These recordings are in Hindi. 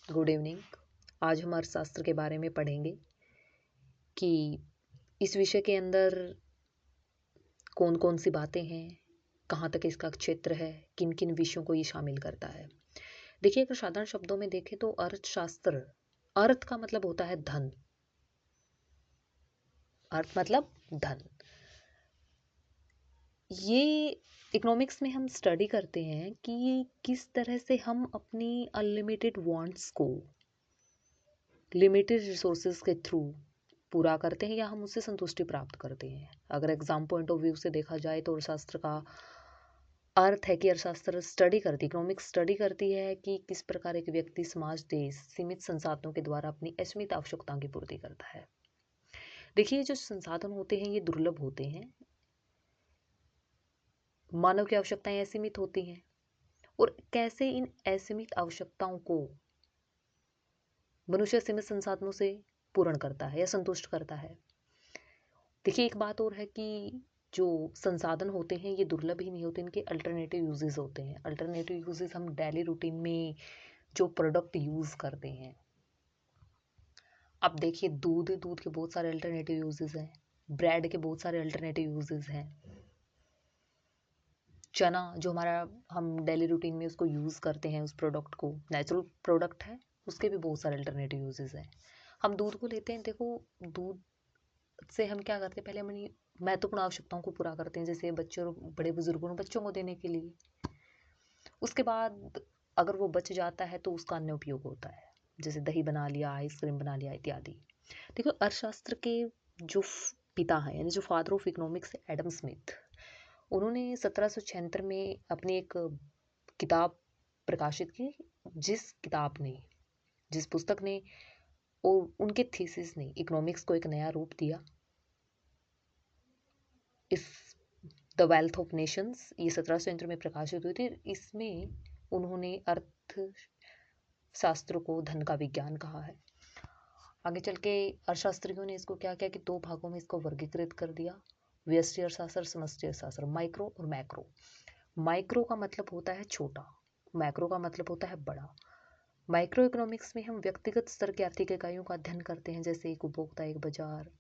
Good evening. आज हम अर्थशास्त्र के बारे में पढ़ेंगे कि इस विषय के अंदर कौन कौन सी बातें हैं, कहाँ तक इसका क्षेत्र है, किन किन विषयों को ये शामिल करता है। देखिए, अगर साधारण शब्दों में देखें तो अर्थशास्त्र, अर्थ का मतलब होता है धन। अर्थ मतलब धन। ये इकोनॉमिक्स में हम स्टडी करते हैं कि किस तरह से हम अपनी अनलिमिटेड वांट्स को लिमिटेड रिसोर्सेज के थ्रू पूरा करते हैं या हम उससे संतुष्टि प्राप्त करते हैं। अगर एग्जाम पॉइंट ऑफ व्यू से देखा जाए तो अर्थशास्त्र का अर्थ है कि अर्थशास्त्र स्टडी करती, इकोनॉमिक्स स्टडी करती है कि किस प्रकार एक व्यक्ति, समाज, देश सीमित संसाधनों के द्वारा अपनी असीमित आवश्यकताओं की पूर्ति करता है। देखिए, जो संसाधन होते हैं ये दुर्लभ होते हैं। मानव की आवश्यकताएं असीमित होती हैं और कैसे इन असीमित आवश्यकताओं को मनुष्य सीमित संसाधनों से पूर्ण करता है या संतुष्ट करता है। देखिए, एक बात और है कि जो संसाधन होते हैं ये दुर्लभ ही नहीं होते, इनके अल्टरनेटिव यूजेस होते हैं। अल्टरनेटिव यूजेस हम डेली रूटीन में जो प्रोडक्ट यूज करते हैं। अब देखिए, दूध के बहुत सारे अल्टरनेटिव यूजेस हैं, ब्रेड के बहुत सारे अल्टरनेटिव यूजेस हैं, चना जो हमारा हम डेली रूटीन में उसको यूज़ करते हैं, उस प्रोडक्ट को, नेचुरल प्रोडक्ट है, उसके भी बहुत सारे अल्टरनेटिव यूजेस हैं। हम दूध को लेते हैं, देखो दूध से हम क्या करते हैं, पहले हम महत्वपूर्ण आवश्यकताओं को पूरा करते हैं, जैसे बच्चों, बड़े बुजुर्गों, बच्चों को देने के लिए। उसके बाद अगर वो बच जाता है तो उसका अन्य उपयोग होता है, जैसे दही बना लिया, आइसक्रीम बना लिया इत्यादि। देखो, अर्थशास्त्र के जो पिता हैं, यानी जो father of economics, Adam Smith, उन्होंने 1776 में अपनी एक किताब प्रकाशित की, जिस पुस्तक ने और उनके थीसिस ने इकोनॉमिक्स को एक नया रूप दिया। इस द वेल्थ ऑफ नेशंस, ये 1700 में प्रकाशित हुई थी। इसमें उन्होंने अर्थशास्त्र को धन का विज्ञान कहा है। आगे चल के अर्थशास्त्रियों ने इसको क्या किया कि दो भागों में इसको वर्गीकृत कर दिया, व्यष्टि अर्थशास्त्र, समष्टि अर्थशास्त्र, माइक्रो और मैक्रो। माइक्रो का मतलब होता है छोटा, मैक्रो का मतलब होता है बड़ा। माइक्रो इकोनॉमिक्स में हम व्यक्तिगत स्तर की आर्थिक इकाइयों का अध्ययन करते हैं, जैसे एक उपभोक्ता, एक बाजार,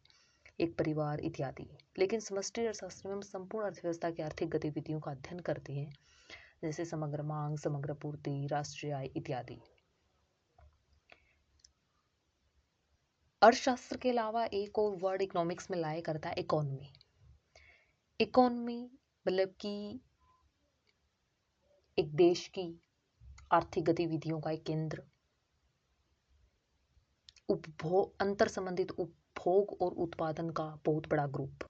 एक परिवार इत्यादि। लेकिन समष्टि अर्थशास्त्र में हम संपूर्ण अर्थव्यवस्था की आर्थिक गतिविधियों का अध्ययन करते हैं, जैसे समग्र मांग, समग्र पूर्ति, राष्ट्रीय आय इत्यादि। अर्थशास्त्र के अलावा एक और वर्ड इकोनॉमिक्स में लाया करता है, इकोनॉमी। इकोनॉमी मतलब कि एक देश की आर्थिक गतिविधियों का एक केंद्र, उपभोग, अंतर संबंधित उपभोग और उत्पादन का बहुत बड़ा ग्रुप।